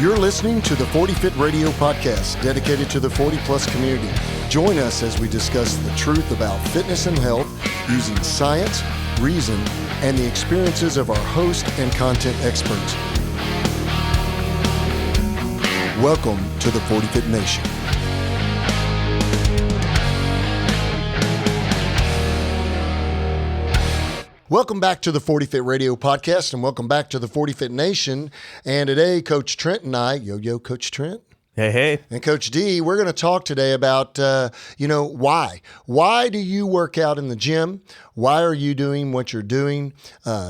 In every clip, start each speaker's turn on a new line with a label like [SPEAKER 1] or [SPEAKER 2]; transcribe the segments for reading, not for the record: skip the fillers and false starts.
[SPEAKER 1] You're listening to the 40 Fit Radio podcast, dedicated to the 40-plus community. Join us as we discuss the truth about fitness and health using science, reason, and the experiences of our host and content experts. Welcome to the 40 Fit Nation. Welcome back to the 40 Fit Radio podcast, and welcome back to the 40 Fit Nation. And today, Coach Trent and I, Coach Trent.
[SPEAKER 2] Hey.
[SPEAKER 1] And Coach D, we're going to talk today about, why. Why do you work out in the gym? Why are you doing what you're doing?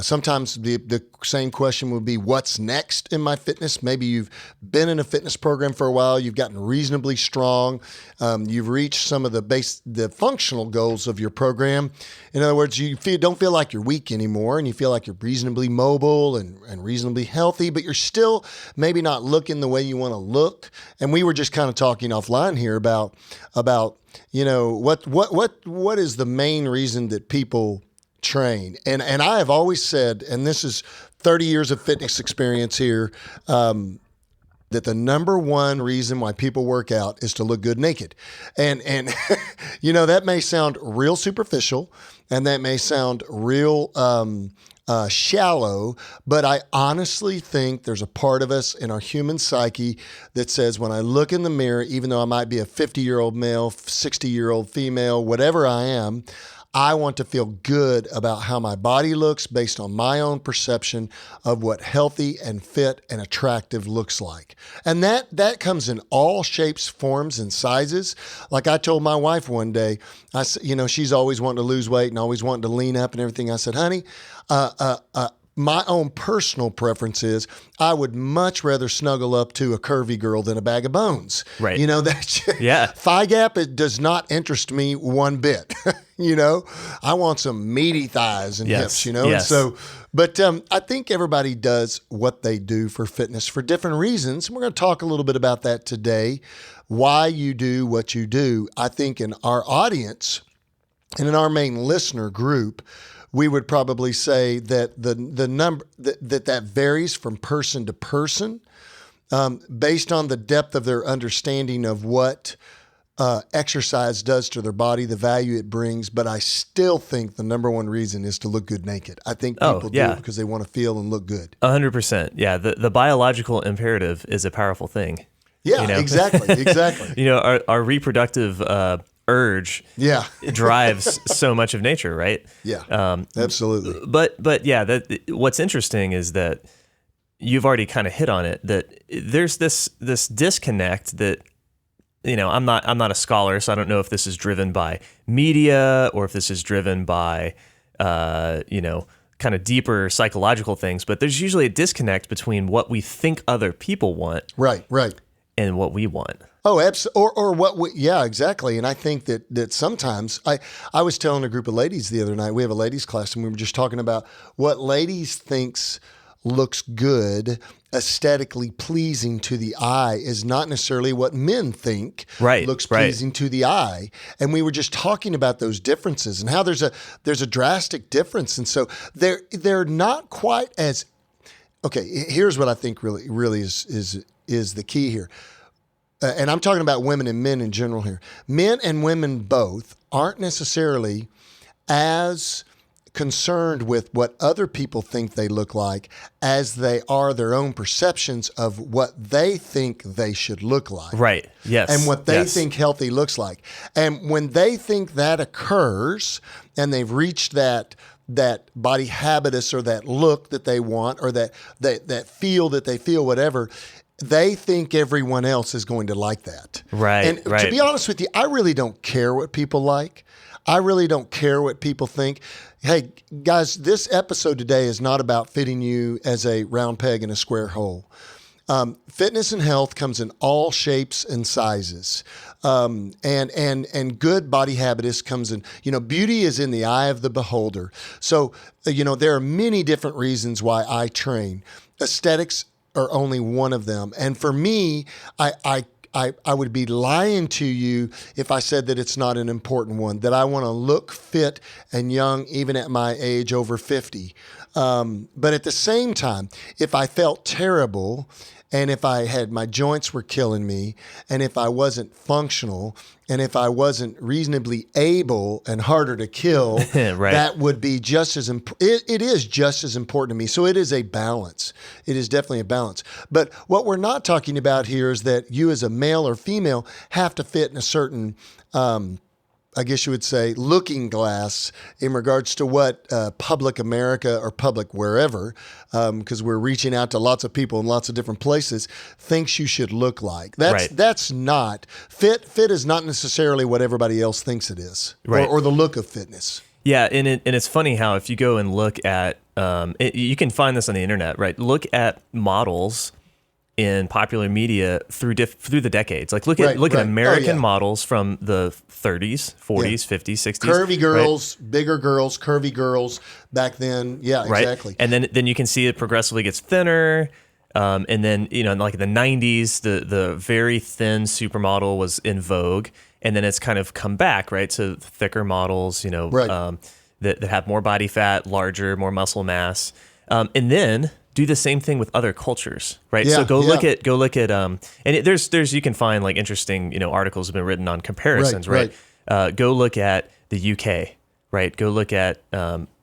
[SPEAKER 1] Sometimes the same question would be, what's next in my fitness? Maybe you've been in a fitness program for a while. You've gotten reasonably strong. You've reached some of the functional goals of your program. In other words, you don't feel like you're weak anymore, and you feel like you're reasonably mobile and reasonably healthy, but you're still maybe not looking the way you want to look. And we were just kind of talking offline here about what is the main reason that people train. And I have always said, and this is 30 years of fitness experience here, that the number one reason why people work out is to look good naked. And that may sound real superficial, and that may sound real shallow, but I honestly think there's a part of us in our human psyche that says, when I look in the mirror, even though I might be a 50-year-old male, 60-year-old female, whatever I am, I want to feel good about how my body looks based on my own perception of what healthy and fit and attractive looks like. And that comes in all shapes, forms, and sizes. Like I told my wife one day, I said, she's always wanting to lose weight and always wanting to lean up and everything. I said, honey, my own personal preference is I would much rather snuggle up to a curvy girl than a bag of bones.
[SPEAKER 2] Right.
[SPEAKER 1] That thigh gap, it does not interest me one bit. I want some meaty thighs and hips,
[SPEAKER 2] Yes.
[SPEAKER 1] And so, but I think everybody does what they do for fitness for different reasons. We're going to talk a little bit about that today, why you do what you do. I think in our audience and in our main listener group, we would probably say that the number that varies from person to person, based on the depth of their understanding of what exercise does to their body, the value it brings. But I still think the number one reason is to look good naked. I think people do it because they want to feel and look good.
[SPEAKER 2] 100%. Yeah, the biological imperative is a powerful thing.
[SPEAKER 1] Yeah, exactly.
[SPEAKER 2] Our reproductive urge drives so much of nature, right?
[SPEAKER 1] Yeah, absolutely.
[SPEAKER 2] But yeah, what's interesting is that you've already kind of hit on it, that there's this disconnect that, I'm not a scholar, so I don't know if this is driven by media or if this is driven by, kind of deeper psychological things, but there's usually a disconnect between what we think other people want.
[SPEAKER 1] Right.
[SPEAKER 2] And what we want.
[SPEAKER 1] Oh, absolutely. Or what exactly. And I think that sometimes I was telling a group of ladies the other night, we have a ladies class, and we were just talking about what ladies thinks looks good, aesthetically pleasing to the eye is not necessarily what men think looks pleasing to the eye. And we were just talking about those differences and how there's a drastic difference. And so they're not quite as, okay, here's what I think really is the key here. And I'm talking about women and men in general here. Men and women both aren't necessarily as concerned with what other people think they look like as they are their own perceptions of what they think they should look like.
[SPEAKER 2] Right. Yes.
[SPEAKER 1] And what they think healthy looks like. And when they think that occurs and they've reached that body habitus or that look that they want or that feel that they feel, whatever, they think everyone else is going to like that.
[SPEAKER 2] Right.
[SPEAKER 1] And to be honest with you, I really don't care what people like. I really don't care what people think. Hey, guys, this episode today is not about fitting you as a round peg in a square hole. Fitness and health comes in all shapes and sizes. And good body habitus comes in, beauty is in the eye of the beholder. So, there are many different reasons why I train. Aesthetics are only one of them. And for me, I would be lying to you if I said that it's not an important one, that I want to look fit and young even at my age over 50. But at the same time, if I felt terrible and if I had my joints were killing me, and if I wasn't functional, and if I wasn't reasonably able and harder to kill,
[SPEAKER 2] Right.
[SPEAKER 1] that would be just as it is just as important to me. So it is a balance. It is definitely a balance. But what we're not talking about here is that you as a male or female have to fit in a certain I guess you would say, looking glass in regards to what public America or public wherever, because we're reaching out to lots of people in lots of different places, thinks you should look like. That's not fit. Fit is not necessarily what everybody else thinks it is,
[SPEAKER 2] right.
[SPEAKER 1] or the look of fitness.
[SPEAKER 2] Yeah, and it's funny how if you go and look at, you can find this on the internet, right? Look at models in popular media through the decades. Like look at American models from the 30s, 40s, 50s, 60s.
[SPEAKER 1] Curvy girls, bigger girls, curvy girls back then. Yeah,
[SPEAKER 2] right?
[SPEAKER 1] Exactly.
[SPEAKER 2] And then you can see it progressively gets thinner. And then, like in the 90s, the very thin supermodel was in vogue. And then it's kind of come back, right? To thicker models, that have more body fat, larger, more muscle mass. And then do the same thing with other cultures, right?
[SPEAKER 1] Yeah,
[SPEAKER 2] so go look at, there's you can find like interesting, articles have been written on comparisons, right? Go look at the UK, right? Go look at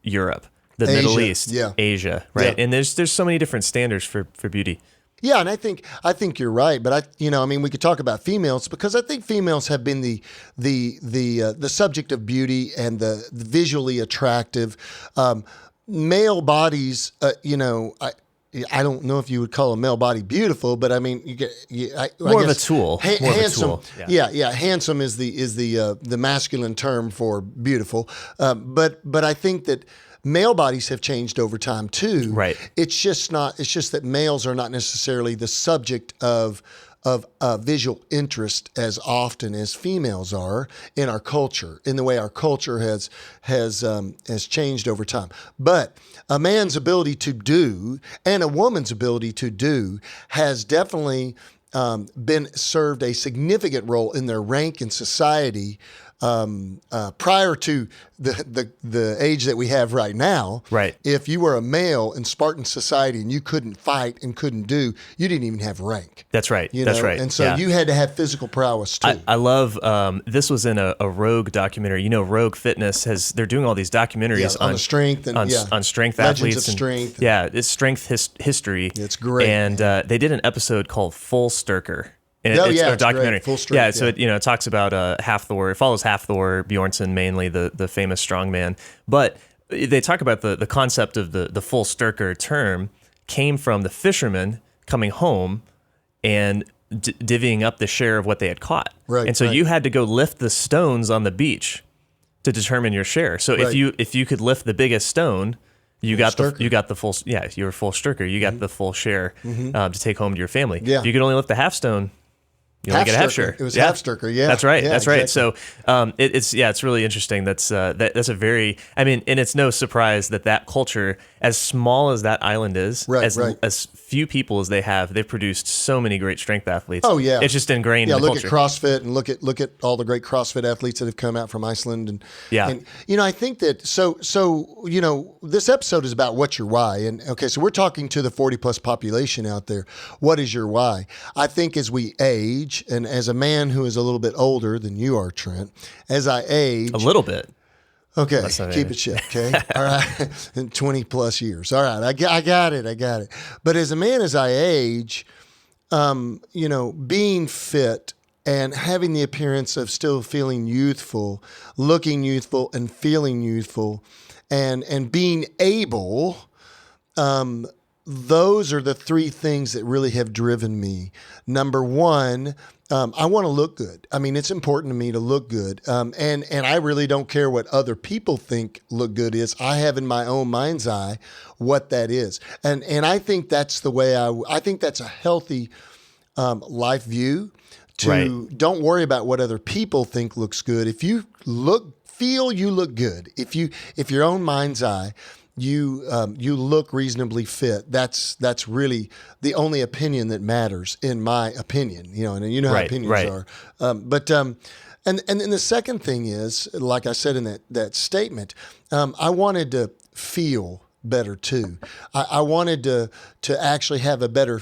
[SPEAKER 2] Europe, the Middle East, Asia, right? Yeah. And there's so many different standards for beauty.
[SPEAKER 1] Yeah, and I think you're right, but we could talk about females because I think females have been the subject of beauty and the visually attractive. Male bodies, I don't know if you would call a male body beautiful, but I mean,
[SPEAKER 2] more of a tool.
[SPEAKER 1] Handsome, yeah. Handsome is the masculine term for beautiful. But I think that male bodies have changed over time too.
[SPEAKER 2] Right.
[SPEAKER 1] It's just that males are not necessarily the subject of visual interest as often as females are in our culture, in the way our culture has changed over time. But a man's ability to do and a woman's ability to do has definitely been served a significant role in their rank in society prior to the age that we have right now.
[SPEAKER 2] Right.
[SPEAKER 1] If you were a male in Spartan society and you couldn't fight and couldn't do, you didn't even have rank.
[SPEAKER 2] That's right.
[SPEAKER 1] That's right. And so you had to have physical prowess too.
[SPEAKER 2] I love, this was in a Rogue documentary. Rogue Fitness they're doing all these documentaries
[SPEAKER 1] on the strength and
[SPEAKER 2] on strength
[SPEAKER 1] Legends
[SPEAKER 2] athletes.
[SPEAKER 1] Of strength.
[SPEAKER 2] It's strength history.
[SPEAKER 1] It's great.
[SPEAKER 2] And they did an episode called Full Sturker.
[SPEAKER 1] And it's a documentary. Full strength.
[SPEAKER 2] So it talks about Hafthor. It follows Hafthor Bjornsson mainly, the famous strongman. But they talk about the concept of the full Sturker term came from the fishermen coming home and divvying up the share of what they had caught.
[SPEAKER 1] Right.
[SPEAKER 2] And so you had to go lift the stones on the beach to determine your share. So if you could lift the biggest stone, you got the full. Yeah, you were full Sturker. You got the full share to take home to your family.
[SPEAKER 1] Yeah.
[SPEAKER 2] If you could only lift the half stone, you only get a half share.
[SPEAKER 1] It was half Sturker. Yeah,
[SPEAKER 2] that's right.
[SPEAKER 1] Yeah,
[SPEAKER 2] that's
[SPEAKER 1] exactly.
[SPEAKER 2] right. So it's really interesting. That's a very. And it's no surprise that culture, as small as that island is, as few people as they've produced so many great strength athletes.
[SPEAKER 1] Oh yeah,
[SPEAKER 2] it's just ingrained. in the culture.
[SPEAKER 1] Look at CrossFit and look at all the great CrossFit athletes that have come out from Iceland and I think that this episode is about what's your why. And okay, so we're talking to the 40+ population out there. What is your why? I think as we age, and as a man who is a little bit older than you are, Trent, as I age,
[SPEAKER 2] a little bit.
[SPEAKER 1] Okay, keep it shit, okay? All right, 20+ years. All right, I got it. But as a man, as I age, being fit and having the appearance of still feeling youthful, looking youthful and feeling youthful, and being able, those are the three things that really have driven me. Number one, I want to look good. It's important to me to look good. And I really don't care what other people think look good is. I have in my own mind's eye what that is. And I think that's the way I think that's a healthy life view to don't worry about what other people think looks good. If you feel you look good, if your own mind's eye, you look reasonably fit. That's really the only opinion that matters, in my opinion. And how opinions are. And then the second thing is, like I said in that statement, I wanted to feel better too. I wanted to actually have a better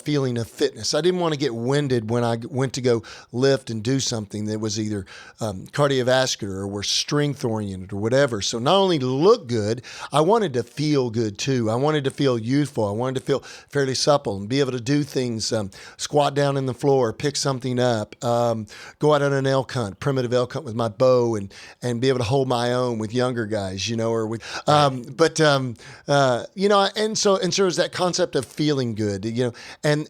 [SPEAKER 1] feeling of fitness. I didn't want to get winded when I went to go lift and do something that was either cardiovascular or were strength oriented or whatever. So not only to look good, I wanted to feel good too. I wanted to feel youthful. I wanted to feel fairly supple and be able to do things, squat down in the floor, pick something up, go out on an elk hunt, primitive elk hunt with my bow, and be able to hold my own with younger guys, or with, and so there's that concept of feeling good, and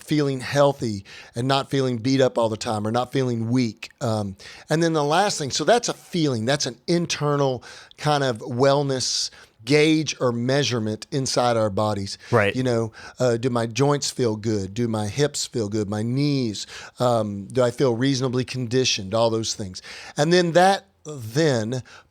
[SPEAKER 1] feeling healthy and not feeling beat up all the time or not feeling weak. And then the last thing, so that's a feeling, that's an internal kind of wellness gauge or measurement inside our bodies.
[SPEAKER 2] Right.
[SPEAKER 1] Do my joints feel good? Do my hips feel good? My knees? Do I feel reasonably conditioned? All those things. And then that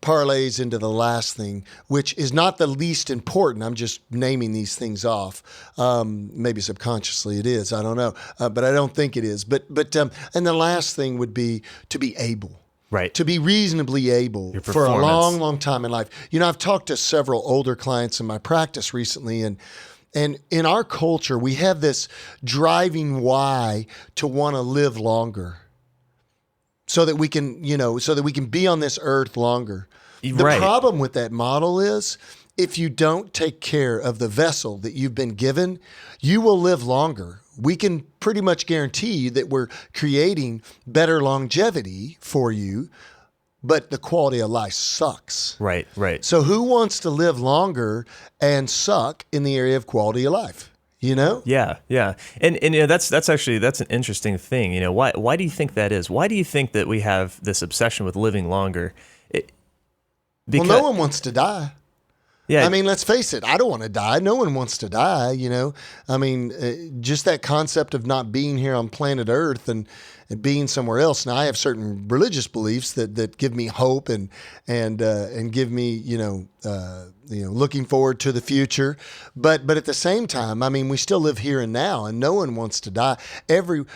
[SPEAKER 1] parlays into the last thing, which is not the least important. I'm just naming these things off. Maybe subconsciously it is. I don't know. But I don't think it is. But and the last thing would be to be able.
[SPEAKER 2] Right.
[SPEAKER 1] To be reasonably able for a long, long time in life. I've talked to several older clients in my practice recently, and in our culture, we have this driving why to want to live longer so that we can, be on this earth longer. The problem with that model is if you don't take care of the vessel that you've been given, you will live longer. We can pretty much guarantee you that we're creating better longevity for you, but the quality of life sucks.
[SPEAKER 2] Right.
[SPEAKER 1] So who wants to live longer and suck in the area of quality of life?
[SPEAKER 2] Yeah. And that's an interesting thing. Why do you think that is? Why do you think that we have this obsession with living longer?
[SPEAKER 1] Well, no one wants to die.
[SPEAKER 2] Yeah.
[SPEAKER 1] I mean, let's face it. I don't want to die. No one wants to die, I mean, just that concept of not being here on planet Earth and being somewhere else. Now, I have certain religious beliefs that give me hope and give me, looking forward to the future. But at the same time, I mean, we still live here and now, and no one wants to die. Isn't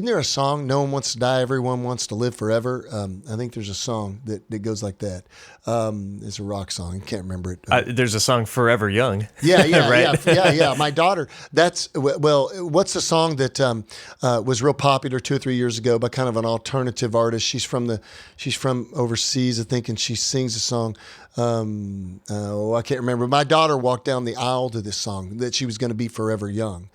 [SPEAKER 1] there a song? No one wants to die. Everyone wants to live forever. I think there's a song that goes like that. It's a rock song. I can't remember it.
[SPEAKER 2] There's a song, Forever Young.
[SPEAKER 1] Yeah,
[SPEAKER 2] right?
[SPEAKER 1] yeah. My daughter. What's the song that was real popular 2 or 3 years ago by kind of an alternative artist? She's from overseas, I think, and she sings a song. I can't remember. My daughter walked down the aisle to this song that she was going to be forever young.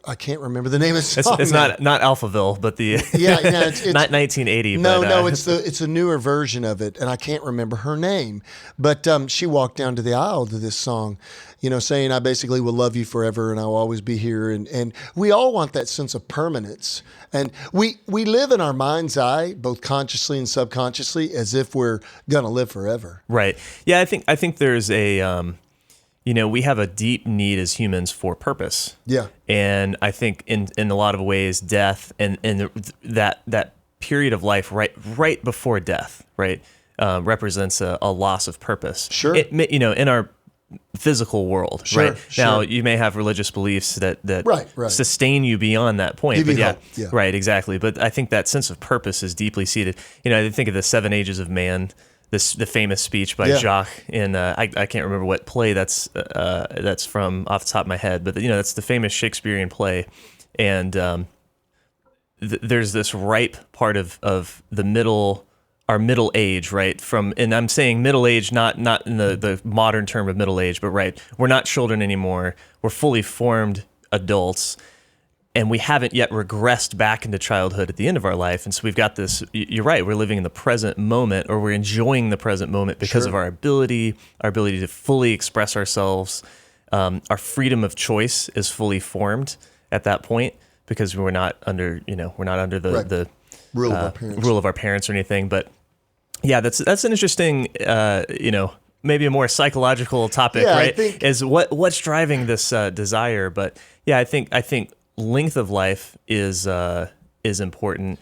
[SPEAKER 1] I can't remember the name of the song.
[SPEAKER 2] It's not Alphaville, but it's not 1980.
[SPEAKER 1] No, it's a newer version of it, and I can't remember her name. But she walked down to the aisle to this song, saying, "I basically will love you forever, and I'll always be here." And we all want that sense of permanence, and we live in our mind's eye, both consciously and subconsciously, as if we're gonna live forever.
[SPEAKER 2] Right. Yeah, I think there's a. We have a deep need as humans for purpose. Yeah. And I think in a lot of ways, death and that period of life right before death, right, represents a loss of purpose. Sure. In our physical world, right? Sure. Now, you may have religious beliefs that sustain you beyond that point. But yeah, right, exactly. But I think that sense of purpose is deeply seated. I think of the 7 Ages of Man. The famous speech by Jacques in I can't remember what play that's from off the top of my head, but that's the famous Shakespearean play, and there's this ripe part of our middle age, right? And I'm saying middle age, not in the modern term of middle age, but right, we're not children anymore. We're fully formed adults. And we haven't yet regressed back into childhood at the end of our life. And so we've got this, you're right, we're living in the present moment, or we're enjoying the present moment because of our ability to fully express ourselves. Our freedom of choice is fully formed at that point because we're not under the rule of our parents or anything. But yeah, that's an interesting, maybe a more psychological topic, right? Is what's driving this desire. But yeah, I think length of life is important,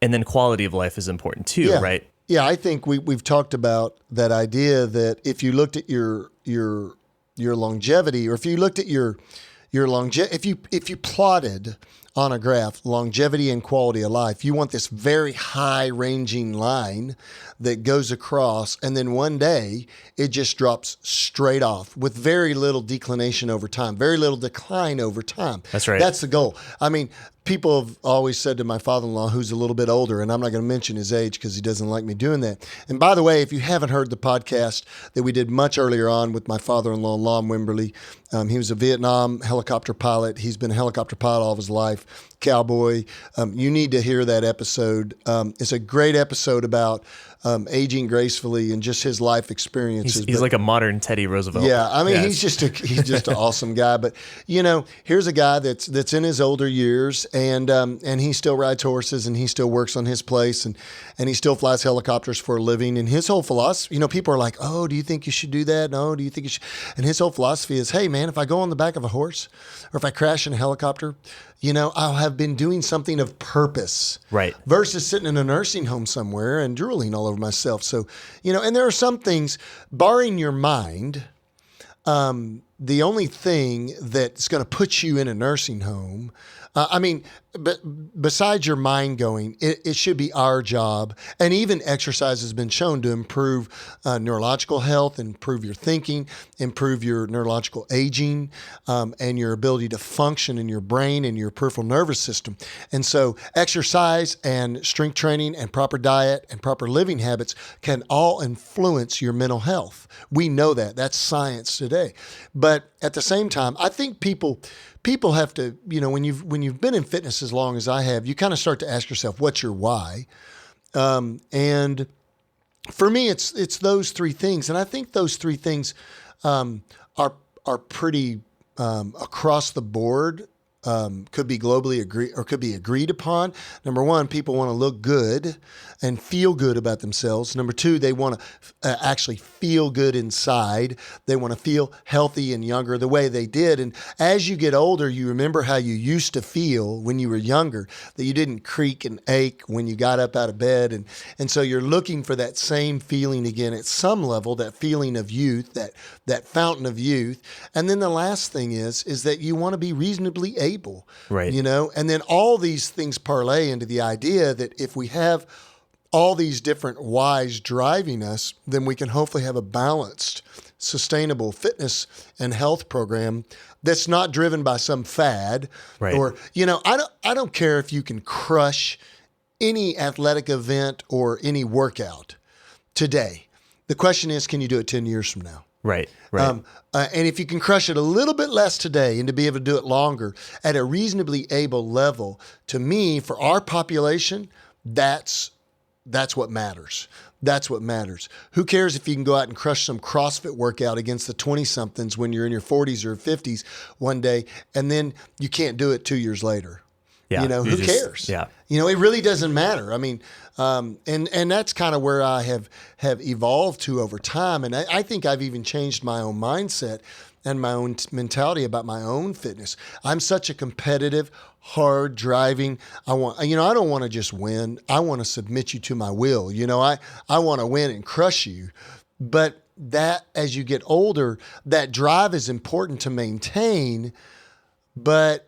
[SPEAKER 2] and then quality of life is important too, right?
[SPEAKER 1] Yeah, I think we've talked about that idea that if you looked at your longevity, or if you looked at your longevity, if you plotted on a graph, longevity and quality of life, you want this very high ranging line that goes across, and then one day it just drops straight off with very little declination over time, very little decline over time.
[SPEAKER 2] That's right.
[SPEAKER 1] That's the goal. I mean, people have always said to my father-in-law, who's a little bit older, and I'm not going to mention his age because he doesn't like me doing that. And by the way, if you haven't heard the podcast that we did much earlier on with my father-in-law, Lon Wimberly, he was a Vietnam helicopter pilot. He's been a helicopter pilot all of his life, cowboy. You need to hear that episode. It's a great episode about aging gracefully and just his life experiences.
[SPEAKER 2] He's like a modern Teddy Roosevelt.
[SPEAKER 1] Yeah, I mean, he's just an awesome guy. But here's a guy that's in his older years, and he still rides horses, and he still works on his place, and he still flies helicopters for a living. And his whole philosophy, people are like, "Oh, do you think you should do that? No, do you think you should?" And his whole philosophy is, "Hey, man, if I go on the back of a horse, or if I crash in a helicopter, I'll have been doing something of purpose,
[SPEAKER 2] right?
[SPEAKER 1] Versus sitting in a nursing home somewhere and drooling all over myself." So, and there are some things, barring your mind, the only thing that's going to put you in a nursing home, but besides your mind going, it should be our job. And even exercise has been shown to improve neurological health, improve your thinking, improve your neurological aging, and your ability to function in your brain and your peripheral nervous system. And so exercise and strength training and proper diet and proper living habits can all influence your mental health. We know that. That's science today. But at the same time, I think people have to, when you've been in fitness as long as I have, you kind of start to ask yourself, what's your why? And for me, it's those three things. And I think those three things are pretty across the board. Could be globally agreed upon. Number one, people want to look good and feel good about themselves. Number two, they want to actually feel good inside. They want to feel healthy and younger the way they did. And as you get older, you remember how you used to feel when you were younger, that you didn't creak and ache when you got up out of bed. And so you're looking for that same feeling again at some level, that feeling of youth, that fountain of youth. And then the last thing is that you want to be reasonably able,
[SPEAKER 2] right?
[SPEAKER 1] And then all these things parlay into the idea that if we have all these different whys driving us, then we can hopefully have a balanced, sustainable fitness and health program that's not driven by some fad.
[SPEAKER 2] Right.
[SPEAKER 1] Or, I don't care if you can crush any athletic event or any workout today. The question is, can you do it 10 years from now?
[SPEAKER 2] Right.
[SPEAKER 1] And if you can crush it a little bit less today and to be able to do it longer at a reasonably able level, to me, for our population, that's what matters. That's what matters. Who cares if you can go out and crush some CrossFit workout against the 20-somethings when you're in your 40s or 50s one day, and then you can't do it 2 years later?
[SPEAKER 2] Yeah,
[SPEAKER 1] who cares?
[SPEAKER 2] Yeah.
[SPEAKER 1] It really doesn't matter. I mean, and that's kind of where I have evolved to over time. And I think I've even changed my own mindset and my own mentality about my own fitness. I'm such a competitive, hard driving. I don't want to just win. I want to submit you to my will. I want to win and crush you. But that, as you get older, that drive is important to maintain, but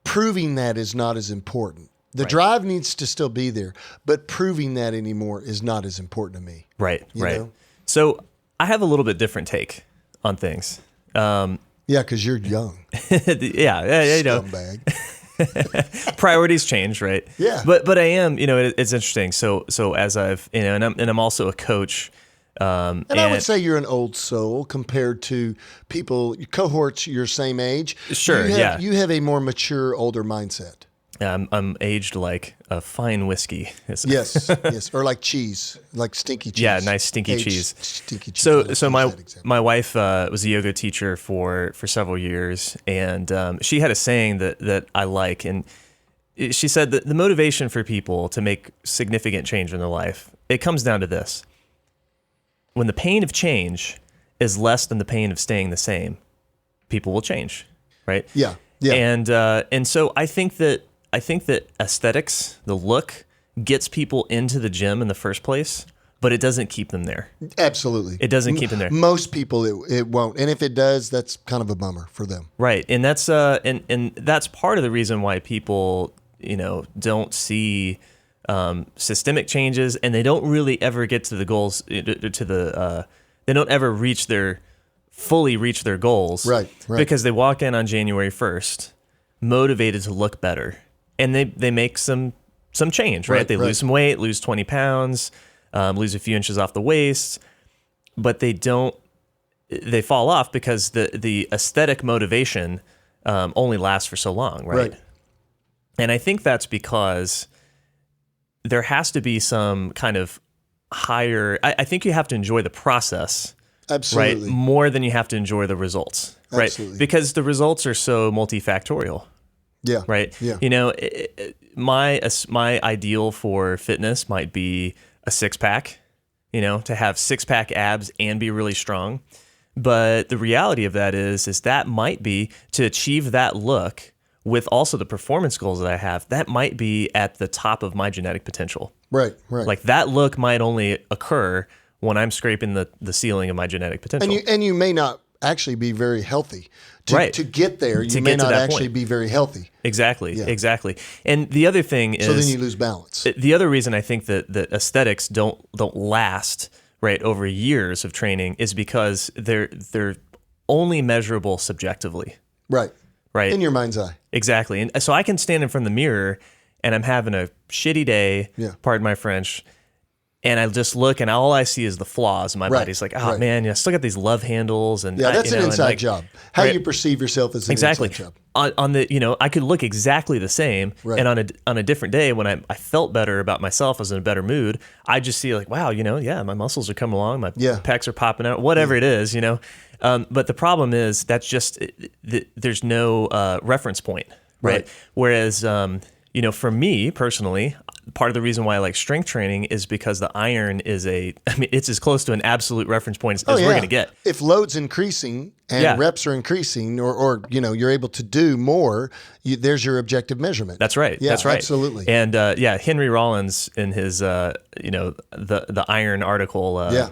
[SPEAKER 1] proving that is not as important. The drive needs to still be there, but proving that anymore is not as important to me.
[SPEAKER 2] Right, right.
[SPEAKER 1] know?
[SPEAKER 2] So I have a little bit different take on things.
[SPEAKER 1] Yeah, because you're young.
[SPEAKER 2] Yeah.
[SPEAKER 1] Scumbag.
[SPEAKER 2] Priorities change, right?
[SPEAKER 1] Yeah.
[SPEAKER 2] But I am, it's interesting. So as I've, and I'm also a coach.
[SPEAKER 1] And I would say you're an old soul compared to people, cohorts your same age.
[SPEAKER 2] Sure,
[SPEAKER 1] You have a more mature, older mindset.
[SPEAKER 2] I'm aged like a fine whiskey.
[SPEAKER 1] Yes, or like cheese, like stinky cheese.
[SPEAKER 2] Yeah, nice stinky
[SPEAKER 1] Aged
[SPEAKER 2] cheese.
[SPEAKER 1] Stinky cheese.
[SPEAKER 2] So my wife was a yoga teacher for several years, and she had a saying that I like, and she said that the motivation for people to make significant change in their life, it comes down to this: when the pain of change is less than the pain of staying the same, people will change, right?
[SPEAKER 1] Yeah.
[SPEAKER 2] And so I think that aesthetics, the look, gets people into the gym in the first place but it doesn't keep them there.
[SPEAKER 1] Absolutely.
[SPEAKER 2] It doesn't keep them there.
[SPEAKER 1] Most people, it won't. And if it does, that's kind of a bummer for them.
[SPEAKER 2] Right. And that's and that's part of the reason why people, don't see systemic changes, and they don't really ever get to the goals, they don't ever fully reach their goals.
[SPEAKER 1] Right.
[SPEAKER 2] Because they walk in on January 1st motivated to look better, and they make some change, right? They lose some weight, lose 20 pounds, lose a few inches off the waist, but they fall off because the aesthetic motivation only lasts for so long, right? And I think that's because there has to be some kind of higher, I think you have to enjoy the process.
[SPEAKER 1] Absolutely.
[SPEAKER 2] Right? More than you have to enjoy the results, right?
[SPEAKER 1] Absolutely.
[SPEAKER 2] Because the results are so multifactorial.
[SPEAKER 1] Yeah.
[SPEAKER 2] Right.
[SPEAKER 1] Yeah.
[SPEAKER 2] My ideal for fitness might be a 6-pack, to have 6-pack abs and be really strong. But the reality of that is that might be to achieve that look with also the performance goals that I have. That might be at the top of my genetic potential.
[SPEAKER 1] Right.
[SPEAKER 2] Like that look might only occur when I'm scraping the ceiling of my genetic potential.
[SPEAKER 1] And you may not actually be very healthy. To get there, you may not actually be very healthy.
[SPEAKER 2] Exactly. And the other thing is...
[SPEAKER 1] So then you lose balance.
[SPEAKER 2] The other reason I think that aesthetics don't last, right, over years of training is because they're only measurable subjectively.
[SPEAKER 1] Right. In your mind's eye.
[SPEAKER 2] Exactly. And so I can stand in front of the mirror and I'm having a shitty day, pardon my French, and I just look, and all I see is the flaws in my body. It's like, man, I still got these love handles, and
[SPEAKER 1] that's an inside job. How you perceive yourself is an inside job.
[SPEAKER 2] On the, I could look exactly the same, and on a different day when I felt better about myself, I was in a better mood. I just see like, wow, my muscles are coming along, my pecs are popping out, whatever it is, But the problem is that's just there's no reference point, right? Whereas, for me personally, part of the reason why I like strength training is because the iron is it's as close to an absolute reference point as we're going to get.
[SPEAKER 1] If load's increasing and reps are increasing or you're able to do more, there's your objective measurement.
[SPEAKER 2] That's right.
[SPEAKER 1] Yeah,
[SPEAKER 2] that's right.
[SPEAKER 1] Absolutely.
[SPEAKER 2] And Henry Rollins in his the iron article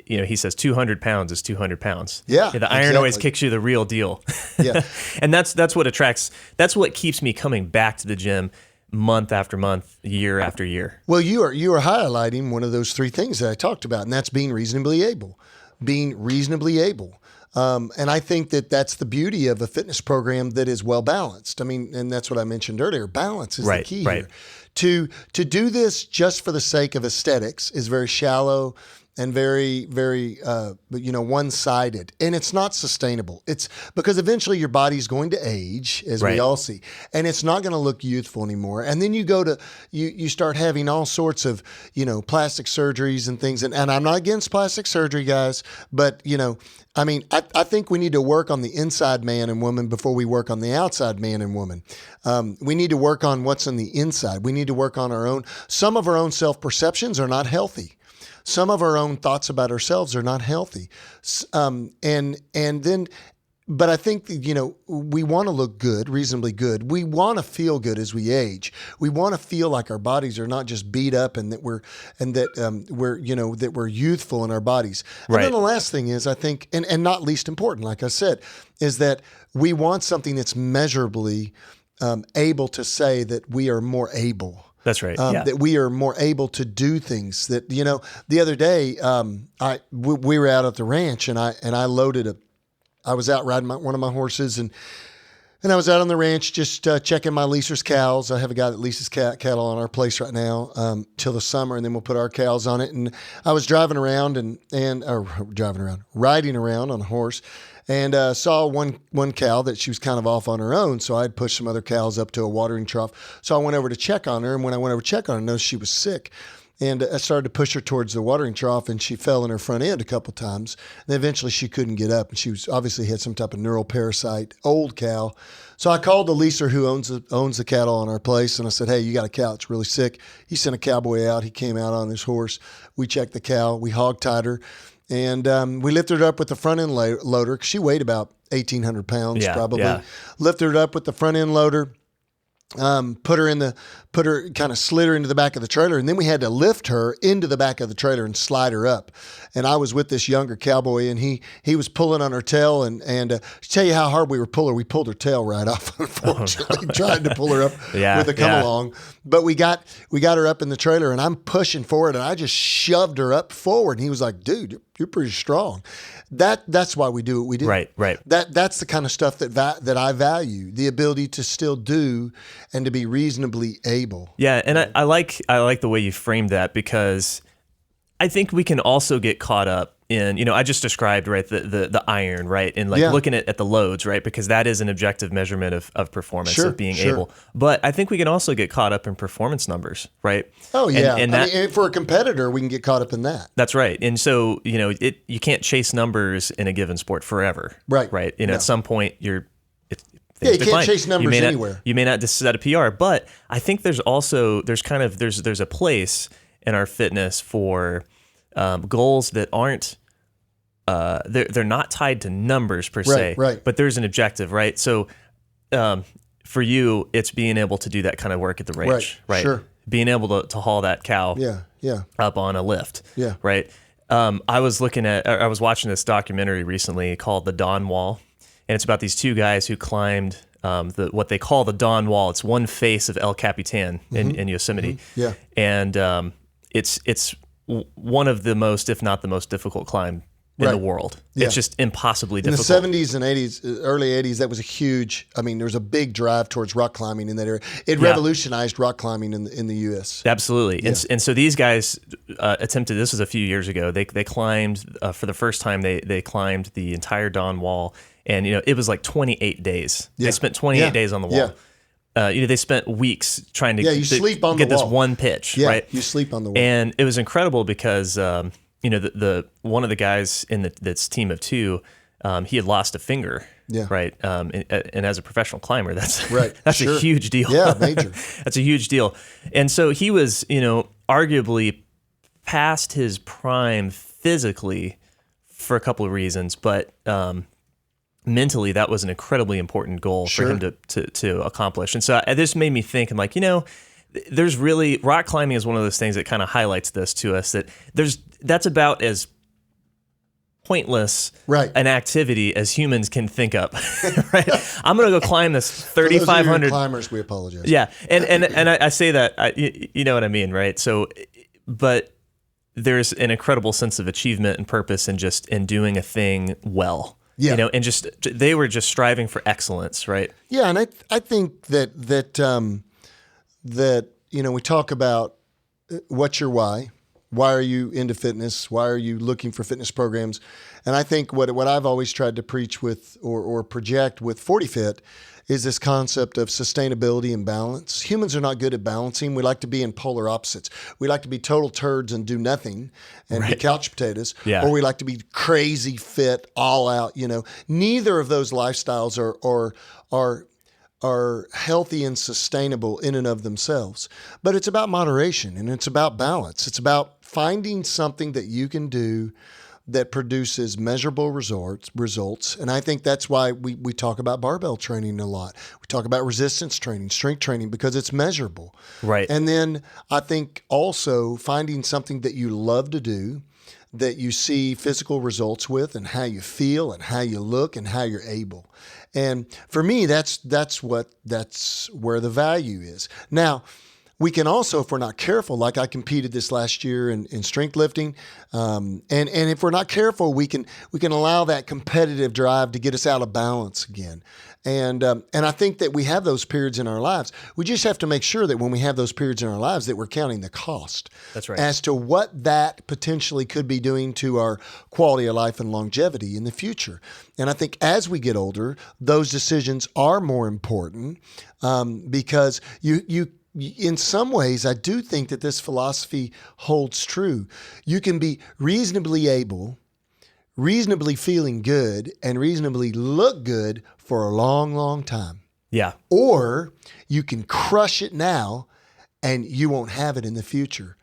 [SPEAKER 2] he says 200 pounds is 200 pounds.
[SPEAKER 1] Yeah,
[SPEAKER 2] the iron always kicks you the real deal.
[SPEAKER 1] Yeah.
[SPEAKER 2] And that's what keeps me coming back to the gym month after month, year after year.
[SPEAKER 1] Well, you are highlighting one of those three things that I talked about, and that's being reasonably able. And I think that's the beauty of a fitness program that is well balanced. I mean, and that's what I mentioned earlier. Balance is the key here. To do this just for the sake of aesthetics is very shallow and very, very, one-sided. And it's not sustainable. It's because eventually your body's going to age, as we all see, and it's not going to look youthful anymore. And then you start having all sorts of, plastic surgeries and things. And I'm not against plastic surgery, guys, but, I think we need to work on the inside man and woman before we work on the outside man and woman. We need to work on what's on the inside. We need to work on some of our own self-perceptions are not healthy. Some of our own thoughts about ourselves are not healthy. But I think, we want to look good, reasonably good. We want to feel good as we age. We want to feel like our bodies are not just beat up and that we're youthful in our bodies. And then the last thing is, I think, and not least important, like I said, is that we want something that's measurably able to say that we are more able.
[SPEAKER 2] That's right.
[SPEAKER 1] That we are more able to do things. That the other day we were out at the ranch and I loaded I was out riding one of my horses and I was out on the ranch just checking my leaser's cows. I have a guy that leases cattle on our place right now till the summer, and then we'll put our cows on it. And I was riding around on a horse. And saw one cow that she was kind of off on her own, so I'd pushed some other cows up to a watering trough. So I went over to check on her, and when I went over to check on her, I noticed she was sick. And I started to push her towards the watering trough, and she fell in her front end a couple times. And then eventually she couldn't get up, and she obviously had some type of neural parasite, old cow. So I called the leaser who owns the cattle on our place, and I said, hey, you got a cow that's really sick. He sent a cowboy out. He came out on his horse. We checked the cow. We hog-tied her. And we lifted her up with the front end loader because she weighed about 1,800 pounds probably. Yeah. Lifted her up with the front end loader, kind of slid her into the back of the trailer. And then we had to lift her into the back of the trailer and slide her up. And I was with this younger cowboy, and he was pulling on her tail. And to tell you how hard we were pulling her, we pulled her tail right off, unfortunately, trying to pull her up with a come along. But we got her up in the trailer, and I'm pushing forward, and I just shoved her up forward. And he was like, dude, you're pretty strong. That's why we do what we do.
[SPEAKER 2] Right.
[SPEAKER 1] That's the kind of stuff that I value, the ability to still do and to be reasonably able.
[SPEAKER 2] Yeah, and I like the way you framed that, because I think we can also get caught up in, I just described, right, the iron, right, and looking at the loads, right, because that is an objective measurement of performance, of being able. But I think we can also get caught up in performance numbers, right?
[SPEAKER 1] Oh yeah, and for a competitor, we can get caught up in that.
[SPEAKER 2] That's right, and so you can't chase numbers in a given sport forever,
[SPEAKER 1] right?
[SPEAKER 2] Right, at some point you
[SPEAKER 1] can't chase numbers anywhere.
[SPEAKER 2] You may not just set a PR, but I think there's a place in our fitness for goals that aren't they're not tied to numbers per se,
[SPEAKER 1] right.
[SPEAKER 2] But there's an objective, right? So for you, it's being able to do that kind of work at the range, right?
[SPEAKER 1] Sure.
[SPEAKER 2] Being able to haul that cow up on a lift, right? I was watching this documentary recently called The Dawn Wall, and it's about these two guys who climbed what they call the Dawn Wall. It's one face of El Capitan in Yosemite.
[SPEAKER 1] Mm-hmm. Yeah.
[SPEAKER 2] And it's one of the most, if not the most difficult climb in the world.
[SPEAKER 1] Yeah.
[SPEAKER 2] It's just impossibly difficult.
[SPEAKER 1] In the 70s and 80s, early 80s, that was a huge, there was a big drive towards rock climbing in that area. It revolutionized rock climbing in the U.S.
[SPEAKER 2] Absolutely. Yeah. And so these guys attempted, this was a few years ago, they climbed, for the first time, they climbed the entire Dawn Wall. And, it was like 28 days. Yeah. They spent 28 days on the wall. Yeah. They spent weeks trying to
[SPEAKER 1] sleep on
[SPEAKER 2] get
[SPEAKER 1] the
[SPEAKER 2] this
[SPEAKER 1] wall.
[SPEAKER 2] one pitch, right?
[SPEAKER 1] You sleep on the wall.
[SPEAKER 2] And it was incredible because, the one of the guys in this team of two, he had lost a finger, right? And as a professional climber, that's a huge deal.
[SPEAKER 1] Yeah, major.
[SPEAKER 2] That's a huge deal. And so he was, arguably past his prime physically for a couple of reasons, but mentally, that was an incredibly important goal for him to accomplish. And so this made me think, I'm like, there's really, rock climbing is one of those things that kind of highlights this to us, that that's about as pointless an activity as humans can think up. Right? I'm going to go climb this 3,500
[SPEAKER 1] climbers. We apologize.
[SPEAKER 2] Yeah, and I say that, you know what I mean, right? So, but there's an incredible sense of achievement and purpose in doing a thing well. Yeah. And they were just striving for excellence, right?
[SPEAKER 1] Yeah, and I think that we talk about what's your why? Why are you into fitness? Why are you looking for fitness programs? And I think what I've always tried to preach with or project with 40Fit is this concept of sustainability and balance. Humans are not good at balancing. We like to be in polar opposites. We like to be total turds and do nothing and be couch potatoes, or we like to be crazy fit, all out. Neither of those lifestyles are healthy and sustainable in and of themselves. But it's about moderation and it's about balance. It's about finding something that you can do that produces measurable results. And I think that's why we talk about barbell training a lot. We talk about resistance training, strength training, because it's measurable.
[SPEAKER 2] Right.
[SPEAKER 1] And then I think also finding something that you love to do, that you see physical results with, and how you feel and how you look and how you're able. And for me, that's where the value is. Now, we can also, if we're not careful, like I competed this last year in strength lifting, and if we're not careful, we can allow that competitive drive to get us out of balance again. And I think that we have those periods in our lives. We just have to make sure that when we have those periods in our lives that we're counting the cost.
[SPEAKER 2] That's right.
[SPEAKER 1] As to what that potentially could be doing to our quality of life and longevity in the future. And I think as we get older, those decisions are more important because you in some ways, I do think that this philosophy holds true. You can be reasonably able, reasonably feeling good, and reasonably look good for a long, long time.
[SPEAKER 2] Yeah.
[SPEAKER 1] Or you can crush it now and you won't have it in the future.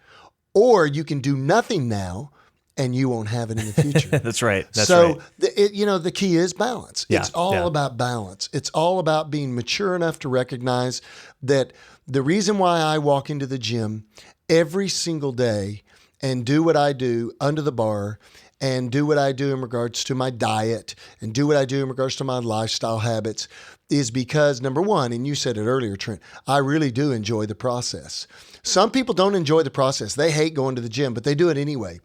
[SPEAKER 1] Or you can do nothing now and you won't have it in the future.
[SPEAKER 2] That's right. That's
[SPEAKER 1] so
[SPEAKER 2] right.
[SPEAKER 1] the key is balance.
[SPEAKER 2] Yeah,
[SPEAKER 1] It's all about balance. It's all about being mature enough to recognize that the reason why I walk into the gym every single day and do what I do under the bar and do what I do in regards to my diet and do what I do in regards to my lifestyle habits is because, number one, and you said it earlier, Trent, I really do enjoy the process. Some people don't enjoy the process. They hate going to the gym, but they do it anyway.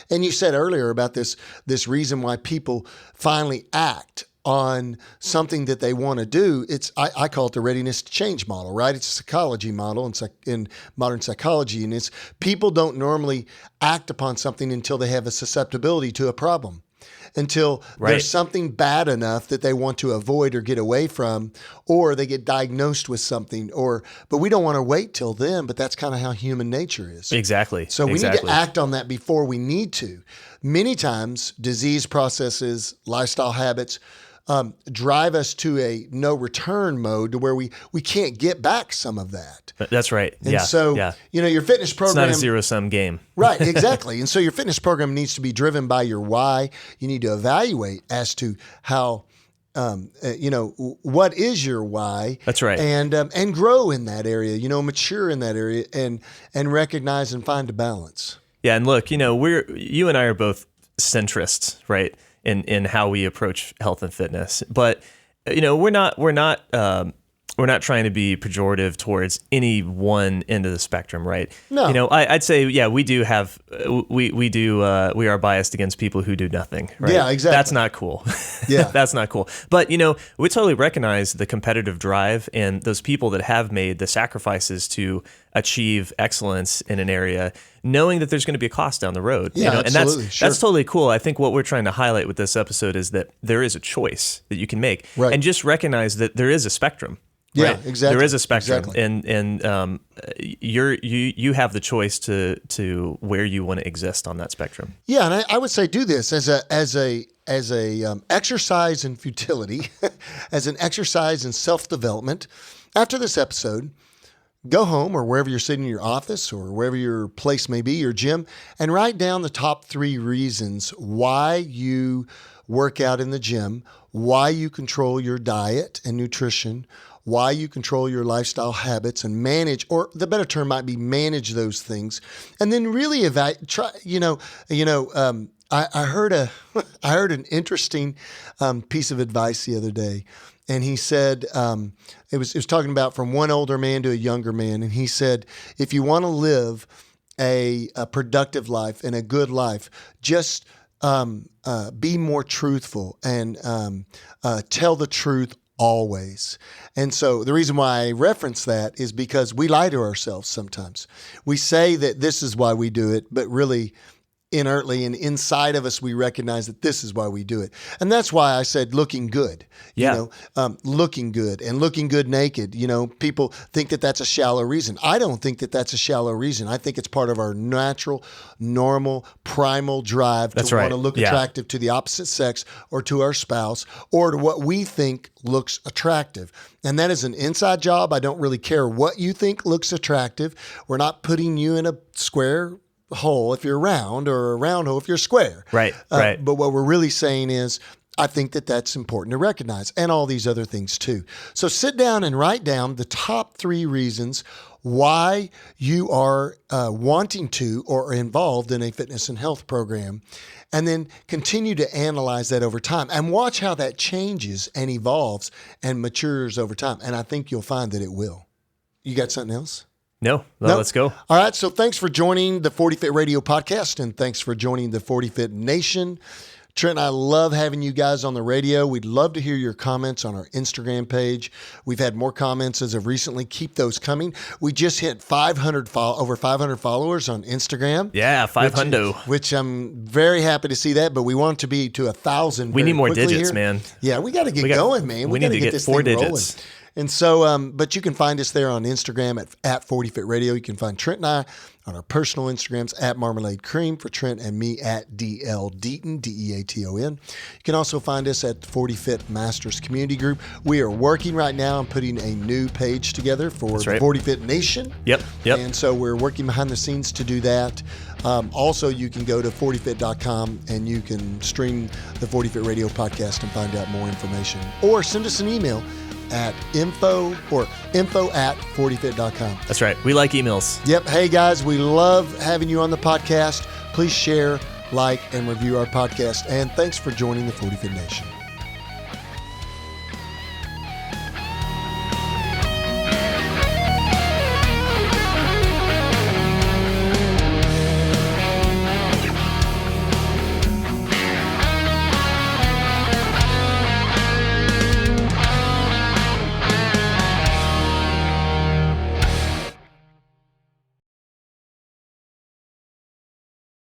[SPEAKER 1] And you said earlier about this reason why people finally act on something that they want to do. I call it the readiness to change model, right? It's a psychology model in modern psychology. And it's people don't normally act upon something until they have a susceptibility to a problem, until there's something bad enough that they want to avoid or get away from, or they get diagnosed with something, but we don't want to wait till then, but that's kind of how human nature is.
[SPEAKER 2] Exactly.
[SPEAKER 1] So we need to act on that before we need to. Many times, disease processes, lifestyle habits, drive us to a no return mode to where we can't get back some of that.
[SPEAKER 2] That's right.
[SPEAKER 1] And so, your fitness program.
[SPEAKER 2] It's not a zero-sum game.
[SPEAKER 1] Right, exactly. And so your fitness program needs to be driven by your why. You need to evaluate as to how, what is your why?
[SPEAKER 2] That's right.
[SPEAKER 1] And grow in that area, mature in that area and recognize and find a balance.
[SPEAKER 2] Yeah. And look, you and I are both centrists, right? In how we approach health and fitness, but we're not trying to be pejorative towards any one end of the spectrum, right?
[SPEAKER 1] No.
[SPEAKER 2] I'd say we do have we are biased against people who do nothing, right?
[SPEAKER 1] Yeah, exactly.
[SPEAKER 2] That's not cool.
[SPEAKER 1] Yeah,
[SPEAKER 2] that's not cool. But we totally recognize the competitive drive and those people that have made the sacrifices to achieve excellence in an area, knowing that there's going to be a cost down the road.
[SPEAKER 1] Yeah, absolutely.
[SPEAKER 2] And that's totally cool. I think what we're trying to highlight with this episode is that there is a choice that you can make, and just recognize that there is a spectrum. Right?
[SPEAKER 1] Yeah, exactly.
[SPEAKER 2] There is a spectrum,
[SPEAKER 1] exactly.
[SPEAKER 2] and you have the choice to where you want to exist on that spectrum.
[SPEAKER 1] Yeah, and I would say do this as a exercise in futility, as an exercise in self-development. After this episode, go home or wherever you're sitting in your office or wherever your place may be, your gym, and write down the top 3 reasons why you work out in the gym, why you control your diet and nutrition, why you control your lifestyle habits and manage, or the better term might be manage those things, and then really try. I heard an interesting piece of advice the other day, and he said it was talking about from one older man to a younger man, and he said if you want to live a productive life and a good life, just be more truthful and tell the truth always. And so the reason why I reference that is because we lie to ourselves sometimes. We say that this is why we do it, but really inertly and inside of us, we recognize that this is why we do it. And that's why I said looking good, looking good and looking good naked. People think that that's a shallow reason. I don't think that that's a shallow reason. I think it's part of our natural, normal, primal drive to want to look attractive to the opposite sex or to our spouse or to what we think looks attractive. And that is an inside job. I don't really care what you think looks attractive. We're not putting you in a square hole if you're round or a round hole if you're square.
[SPEAKER 2] Right.
[SPEAKER 1] But what we're really saying is, I think that that's important to recognize, and all these other things too. So sit down and write down the top 3 reasons why you are wanting to or are involved in a fitness and health program, and then continue to analyze that over time and watch how that changes and evolves and matures over time. And I think you'll find that it will. You got something else?
[SPEAKER 2] No, let's go.
[SPEAKER 1] All right. So thanks for joining the 40 Fit Radio podcast, and thanks for joining the 40 Fit Nation. Trent and I love having you guys on the radio. We'd love to hear your comments on our Instagram page. We've had more comments as of recently. Keep those coming. We just hit over 500 followers on Instagram.
[SPEAKER 2] Yeah, 500.
[SPEAKER 1] Which I'm very happy to see that, but we want to be to 1,000.
[SPEAKER 2] We need more digits,
[SPEAKER 1] here.
[SPEAKER 2] man.
[SPEAKER 1] Yeah, we got to get going, man.
[SPEAKER 2] We need to get 4 digits.
[SPEAKER 1] And so, but you can find us there on Instagram at 40fit Radio. You can find Trent and I on our personal Instagrams at Marmalade Cream for Trent and me at DL Deaton, Deaton. You can also find us at the 40fit Masters Community Group. We are working right now on putting a new page together for the 40fit Nation.
[SPEAKER 2] Yep.
[SPEAKER 1] And so we're working behind the scenes to do that. Also, you can go to 40fit.com and you can stream the 40fit Radio podcast and find out more information. Or send us an email at info at 40fit.com.
[SPEAKER 2] That's right. We like emails.
[SPEAKER 1] Yep. Hey, guys, we love having you on the podcast. Please share, like, and review our podcast. And thanks for joining the 40fit Nation.